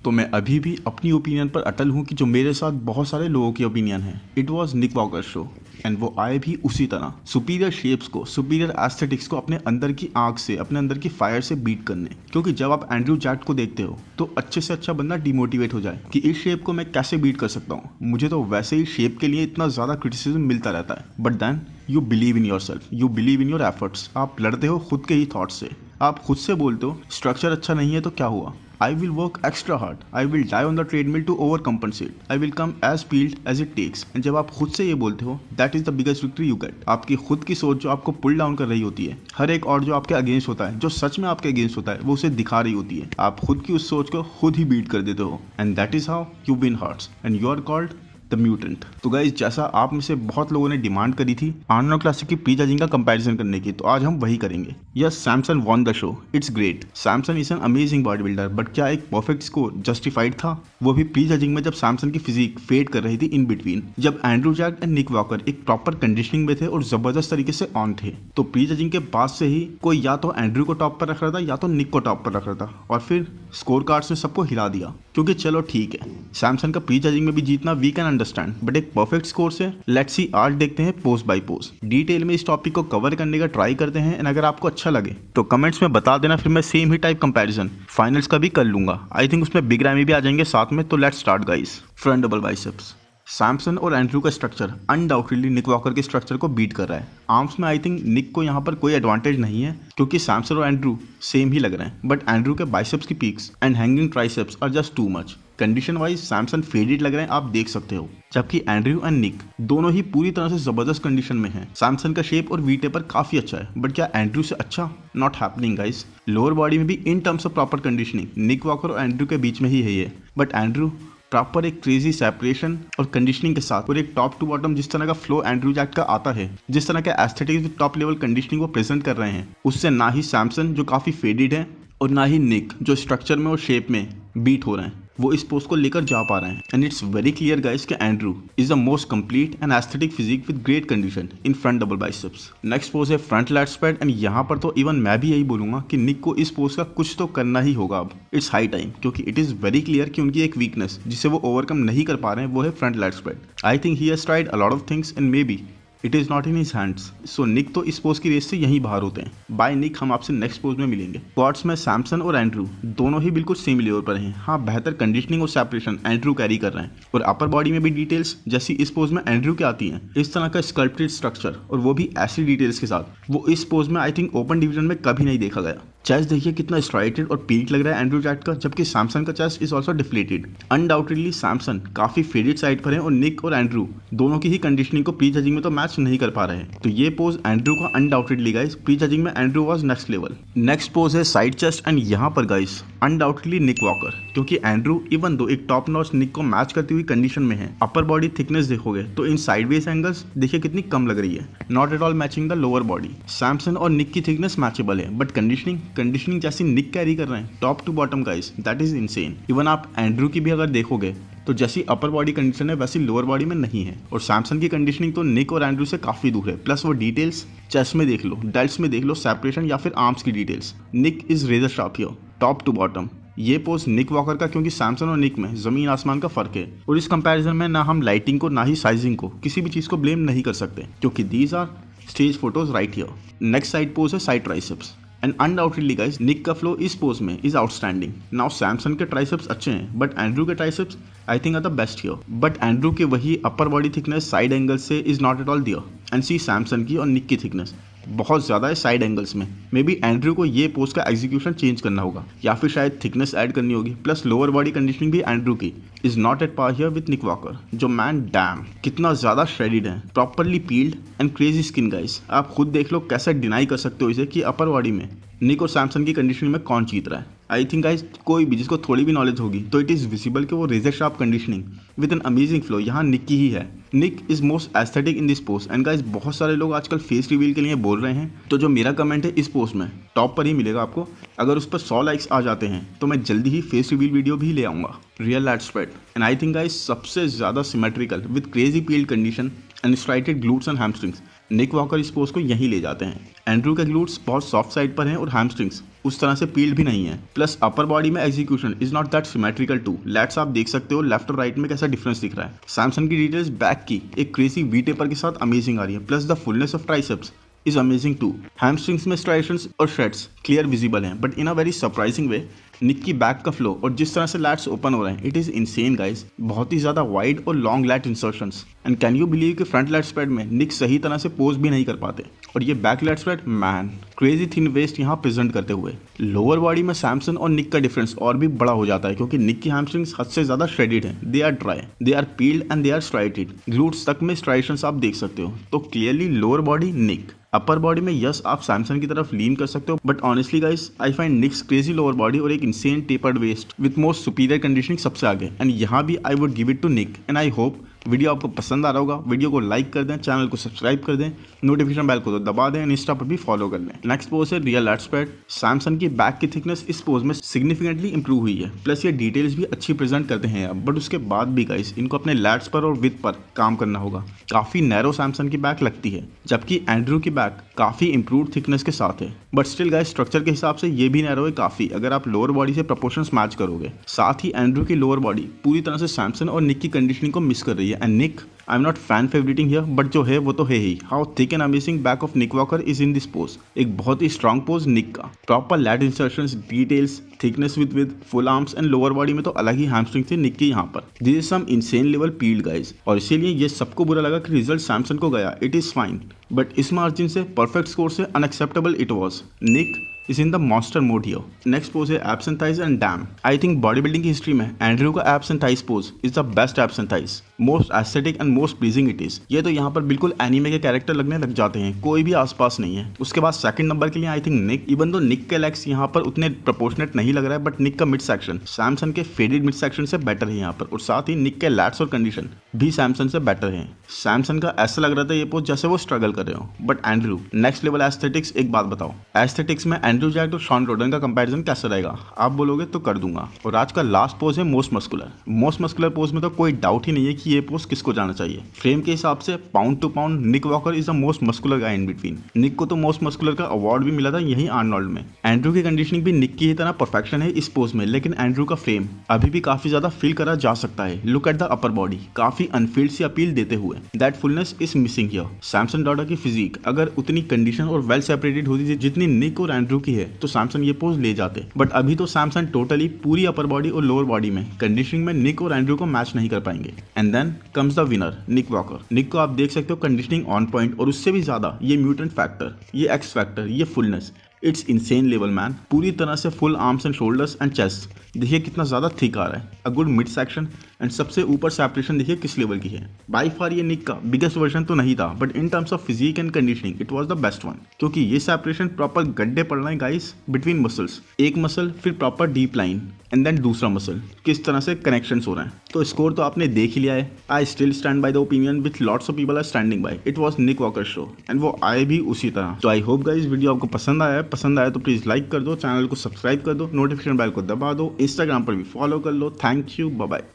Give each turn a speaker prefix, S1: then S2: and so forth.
S1: तो मैं अभी भी अपनी ओपिनियन पर अटल हूँ कि जो मेरे साथ बहुत सारे लोगों की ओपिनियन है, it was Nick Walker show and वो आए भी उसी तरह सुपीरियर शेप्स को, सुपीरियर एस्थेटिक्स को अपने अंदर की आग से, अपने अंदर की फायर से बीट करने। क्योंकि जब आप एंड्रयू जैट को देखते हो तो अच्छे से अच्छा बंदा डिमोटिवेट हो जाए कि इस शेप को मैं कैसे बीट कर सकता हूँ, मुझे तो वैसे ही शेप के लिए इतना ज़्यादा क्रिटिसिज्म मिलता रहता है। But then you believe in yourself, you believe in your efforts. आप लड़ते हो खुद के ही थॉट्स से, आप खुद से बोलते हो स्ट्रक्चर अच्छा नहीं है तो क्या हुआ, I will work extra hard. I will die on the treadmill to overcompensate. I will come as peeled as it takes. And जब आप खुद से ये बोलते हो, that is the biggest victory you get. आपकी खुद की सोच जो आपको पुल डाउन कर रही होती है, हर एक और जो आपके अगेंस्ट होता है, जो सच में आपके अगेंस्ट होता है, वो उसे दिखा रही होती है। आप खुद की उस सोच को खुद ही बीट कर देते हो। And that is how you win hearts. And you are called the mutant. तो गाइज, जैसा आप में से बहुत लोगों ने डिमांड करी थी आर्नोल्ड क्लासिक की प्री जजिंग का कंपैरिजन करने की, तो आज हम वही करेंगे। Yes, Samson won the show, it's great. Samson is an amazing body builder, but क्या एक परफेक्ट स्कोर जस्टिफाइड था? वो भी प्री जजिंग में, जब सैमसन की फिजिक फेड कर रही थी इन बिटवीन, जब Andrew Jett and Nick Walker एक प्रॉपर कंडीशनिंग में थे और जबरदस्त तरीके से ऑन थे। तो प्री जजिंग के बाद से ही कोई या तो एंड्रयू को टॉप पर रख रहा था या तो निक को टॉप पर रख रहा था, और फिर स्कोर कार्ड्स ने सबको हिला दिया। क्योंकि चलो ठीक है, सैमसन का प्री जजिंग में भी जीतना वी कैन अंडरस्टैंड, बट एक परफेक्ट स्कोर से लेट्स सी आज देखते हैं पोस्ट बाय पोस्ट, डिटेल में इस टॉपिक को कवर करने का ट्राई करते हैं। एंड अगर आपको अच्छा लगे तो कमेंट्स में बता देना, फिर मैं सेम ही टाइप कंपैरिजन फाइनल्स का भी कर लूंगा। आई थिंक उसमें बिग रैमी भी आ जाएंगे साथ में। तो let's start guys. Front double biceps. Samson और एंड्रयू का स्ट्रक्चर अनडाउटेडली निक वॉकर के स्ट्रक्चर को बीट कर रहा है। आर्म्स में आई थिंक निक को यहाँ पर कोई एडवांटेज नहीं है, क्योंकि सैमसन और एंड्रयू सेम ही लग रहे हैं, बट एंड्रयू के बाइसेप्स की peaks and hanging triceps are just too much. Condition wise Samson faded लग रहे हैं, आप देख सकते हो, जबकि एंड्रयू एंड निक दोनों ही पूरी तरह से जबरदस्त कंडीशन में हैं। सैमसन का शेप और वी टेपर काफी अच्छा है, बट क्या एंड्रयू से अच्छा? Not happening guys. Lower body में भी in terms of proper conditioning Nick Walker और एंड्रयू के बीच में ही है ये, बट एंड्रयू प्रॉपर एक क्रेजी सेपरेशन और कंडीशनिंग के साथ और एक टॉप टू बॉटम जिस तरह का फ्लो एंड्रयू जैट का आता है, जिस तरह का aesthetics with top level conditioning वो प्रेजेंट कर रहे हैं, उससे ना ही सैमसन जो काफी फेडेड है और ना ही निक जो स्ट्रक्चर में और शेप में बीट हो रहे हैं, वो इस पोस्ट को लेकर जा पा रहे हैं। And it's very clear guys कि Andrew is the most complete and aesthetic physique with great condition in front double biceps. Next pose है फ्रंट लैट स्प्रेड, एंड यहाँ पर तो इवन मैं भी यही बोलूंगा कि निक को इस पोज का कुछ तो करना ही होगा अब। इट्स हाई टाइम, क्योंकि इट इज वेरी क्लियर कि उनकी एक वीकनेस जिसे वो ओवरकम नहीं कर पा रहे हैं वो है front lat spread. I think he has tried a lot of things and maybe it is not in his hands. So Nick तो इस पोज की रेस से यहीं बाहर होते हैं। बाय निक, हम आपसे नेक्स्ट पोज में मिलेंगे। क्वाड्स में सैमसन और एंड्रयू दोनों ही बिल्कुल सेम लेवल पर हैं। हाँ, बेहतर कंडीशनिंग और सेपरेशन एंड्रयू कैरी कर रहे हैं, और अपर बॉडी में भी डिटेल्स जैसी इस पोज में एंड्रयू के आती हैं, इस तरह का स्कल्प्टेड स्ट्रक्चर और वो भी ऐसी डिटेल्स के साथ, वो इस पोज में आई थिंक ओपन डिवीजन में कभी नहीं देखा गया। चेस्ट देखिए कितना स्ट्राइटेड और पीक लग रहा है एंड्रयू जैट का, जबकि सैमसन का chest is also deflated. Undoubtedly Samson काफी फेडेड साइड पर है, और निक और एंड्रयू दोनों की ही कंडीशनिंग को प्री जजिंग में तो मैच नहीं कर पा रहे हैं। तो ये पोज एंड्रयू का अनडाउटेडली गाइस, प्री जजिंग में Andrew was next level. Next pose है साइड चेस्ट, एंड यहाँ पर गाइस अनडाउटेडली निक वॉकर, क्योंकि एंड्रयू इवन दो एक टॉप नॉच निक को मैच करती हुई कंडीशन में है। अपर बॉडी थिकनेस देखोगे तो इन साइडवेज एंगल्स देखिए कितनी कम लग रही है, not at all matching the lower body. Samson और निक की थिकनेस मैचेबल है, बट कंडीशनिंग जैसी निक कैरी कर रहे हैं top to bottom guys, that is insane. Even आप एंड्रयू की भी अगर देखोगे तो जैसी अपर बॉडी कंडीशन है वैसी लोअर बॉडी में नहीं है, और सैमसन की कंडीशनिंग तो निक और एंड्रयू से काफी दूर है। प्लस वो डिटेल्स चेस्ट में देख लो, डेल्ट्स में देख लो, सेपरेशन या फिर आर्म्स की details, Nick is razor sharp here top to bottom. ये पोज निक वॉकर का, क्योंकि सैमसन और निक में जमीन आसमान का फर्क है, और इस कंपैरिजन में ना हम लाइटिंग को ना ही साइजिंग को, किसी भी चीज को ब्लेम नहीं कर सकते, क्योंकि these are stage photos right here. Next side pose है side triceps, and undoubtedly guys Nick का फ्लो इस पोज में इज आउटस्टैंडिंग। नाउ सैमसन के ट्राइसेप्स अच्छे हैं, बट एंड्रयू के triceps I think are the best here. But Andrew के वही upper body thickness side angle से is not at all there, and see Samson की और निक की थिकनेस बहुत ज़्यादा है साइड एंगल्स में। मे बी एंड्रयू को ये पोज का एग्जीक्यूशन चेंज करना होगा, या फिर शायद थिकनेस ऐड करनी होगी। प्लस लोअर बॉडी कंडीशनिंग भी एंड्रयू की is not at par here with Nick Walker, जो मैन डैम कितना ज़्यादा श्रेडिड है, properly peeled and crazy skin guys. आप खुद देख लो कैसे डिनाई कर सकते हो इसे कि अपर बॉडी में निक और सैमसन की कंडीशनिंग में कौन जीत रहा है। आई थिंक गाइस कोई भी जिसको थोड़ी भी नॉलेज होगी तो इट इज़ विजिबल कि वो razor sharp conditioning with an amazing flow यहाँ निक की ही है। Nick is most aesthetic in this post, and guys बहुत सारे लोग आजकल फेस रिवील के लिए बोल रहे हैं, तो जो मेरा कमेंट है इस पोस्ट में टॉप पर ही मिलेगा आपको। अगर उस पर 100 लाइक्स आ जाते हैं तो मैं जल्दी ही फेस रिवील वीडियो भी ले आऊँगा। Real lat spread, and I think guys सबसे ज़्यादा symmetrical with crazy peeled condition and striated glutes and hamstrings, Nick Walker इस पोज को यहीं ले जाते हैं। एंड्रयू के ग्लूट्स बहुत सॉफ्ट साइड पर हैं और हैमस्ट्रिंग्स उस तरह से पील्ड भी नहीं है। प्लस अपर बॉडी में execution is not that symmetrical too. Let's आप देख सकते हो लेफ्ट और राइट में कैसा डिफरेंस दिख रहा है। सैमसन की डिटेल्स बैक की एक क्रेजी वी टेपर के साथ अमेजिंग आ रही है। Plus the fullness of triceps is amazing too. Hamstrings में स्ट्राइशंस और श्रेड्स क्लियर विजिबल हैं, but in a very surprising way. Nick की बैक का फ्लो और जिस तरह से लैट्स ओपन हो रहे हैं, इट इज इनसेन गाइस। बहुत ही ज्यादा वाइड और long lat insertions. And can you believe कि फ्रंट लैट स्प्रेड में निक सही तरह से पोज भी नहीं कर पाते, और ये back lat spread man crazy thin waist यहाँ प्रेजेंट करते हुए। लोअर बॉडी में सैमसन और निक का डिफरेंस और भी बड़ा हो जाता है, क्योंकि निक की हैमस्ट्रिंग्स हद से ज्यादा श्रेडेड हैं। They are dry, they are peeled and they are striated. Glutes तक में स्ट्राइशंस आप देख सकते हो। तो clearly lower body Nick. Upper body में यस आप सैमसन की तरफ लीन कर सकते हो, but honestly guys I find Nick's crazy lower body और एक insane tapered waist with most superior conditioning सबसे आगे। एंड यहाँ भी I would give it to Nick. And I hope video आपको पसंद आ रहा होगा। वीडियो को लाइक कर दें, चैनल को सब्सक्राइब कर दें, नोटिफिकेशन बेल को तो दबा दें, इंस्टा पर भी फॉलो कर लें। नेक्स्ट पोज है रियल लैट स्प्रेड। सैमसन की बैक की थिकनेस इस पोज में सिग्निफिकेंटली इंप्रूव हुई है। प्लस ये डिटेल्स भी अच्छी प्रेजेंट करते हैं अब, बट उसके बाद भी गाइस इनको अपने लैट्स पर और विथ पर काम करना होगा। काफी नैरो सैमसन की बैक लगती है, जबकि एंड्रू की बैक काफी इंप्रूव थिकनेस के साथ है। बट स्टिल गाइस स्ट्रक्चर के हिसाब से ये भी नैरो है काफी, अगर आप लोअर बॉडी से प्रोपोर्शंस मैच करोगे। साथ ही एंड्रू की लोअर बॉडी पूरी तरह से सैमसन और निक की कंडीशनिंग को मिस कर रही है। And Nick I am not fan favouriting here, but जो है वो तो है ही। How thick and amazing back of Nick Walker is in this pose. एक बहुत ही स्ट्रॉन्ग पोज निक का। Proper lat insertions, details, thickness with full arms and lower body में तो अलग ही हैमस्ट्रिंग थी निक की यहाँ पर। This is some insane level peeled guys, और इसीलिए ये सबको बुरा लगा कि रिजल्ट सैमसन को गया। इट इज फाइन, बट इस मार्जिन से, परफेक्ट स्कोर से unacceptable it was. Nick is in the monster mode here. Next pose है abs and thighs and damn. I think bodybuilding की हिस्ट्री में एंड्रू का abs and thighs pose is the best abs and thighs. Most aesthetic and most pleasing it is. ये तो यहाँ पर बिल्कुल anime के कैरेक्टर लगने लग जाते हैं, कोई भी आसपास नहीं है। उसके बाद सेकंड नंबर के लिए I think Nick. Even though निक के लेग्स यहाँ पर उतने प्रोपोर्शनेट नहीं लग रहा है, बट निक का मिड सेक्शन सैमसन के फेडेड मिड सेक्शन से बेटर है यहाँ पर, और साथ ही निक के लैट्स और कंडीशन भी सैमसन से बेटर है। सैमसन का ऐसा लग रहा था ये पोज जैसे वो स्ट्रगल कर रहे हो, but Andrew next level aesthetics. एक बात बताओ, एस्थेटिक्स में एंड्रू जैक और शॉन रोडन का कंपैरिजन कैसा रहेगा? आप बोलोगे तो कर दूंगा। और आज का लास्ट पोज है most muscular. Most muscular pose में तो कोई डाउट ही नहीं है कि ये पोज किसको जाना चाहिए। फ्रेम के हिसाब से pound to pound Nick Walker is the most muscular guy in between. Nick को तो मोस्ट मस्कुलर का अवार्ड भी मिला था यही आर्नोल्ड में। एंड्रू की कंडीशनिंग भी निक की ही तरह परफेक्शन है इस पोज में, लेकिन एंड्रू का फ्रेम अभी भी काफी ज्यादा फील करा जा सकता है। Look at the upper body, काफी अनफील्ड सी अपील देते हुए। That fullness is missing here. Samson daughter की फिजिक अगर उतनी कंडीशन और वेल सेपरेटेड होती जितनी निक और एंड्रू की है, तो सैमसन ये पोज ले जाते। बट अभी तो सैमसन टोटली पूरी अपर बॉडी और लोअर बॉडी में कंडीशनिंग में निक और एंड्रू को मैच नहीं कर पाएंगे। And then comes the winner Nick Walker. Nick को आप देख सकते हो कंडीशनिंग ऑन पॉइंट, और उससे भी ज्यादा ये म्यूटेंट फैक्टर, ये एक्स फैक्टर, ये fullness, it's insane level man. पूरी तरह से full arms and shoulders and chest देखिए कितना ज्यादा थिक आ रहा है। A good mid section and सबसे ऊपर सेपरेशन देखिए किस लेवल की है। बाई फार ये निक का बिगेस्ट वर्जन तो नहीं था, but in terms of physique and conditioning it was the best one, क्योंकि ये सेपरेशन प्रॉपर गड्ढे पड़ रहे हैं गाइस बिटवीन मसल्स। एक मसल, फिर proper deep line, and then दूसरा मसल, किस तरह से कनेक्शंस हो रहे हैं। तो स्कोर तो आपने देख ही लिया है। I still stand by the opinion which lots of people are standing by. It was Nick Walker show, and वो आए भी उसी तरह। तो आई होप गाइस वीडियो आपको पसंद आया है। पसंद आया तो प्लीज लाइक कर दो, चैनल को सब्सक्राइब कर दो, नोटिफिकेशन बेल को दबा दो, इंस्टाग्राम पर भी फॉलो कर लो। Thank you, bye bye.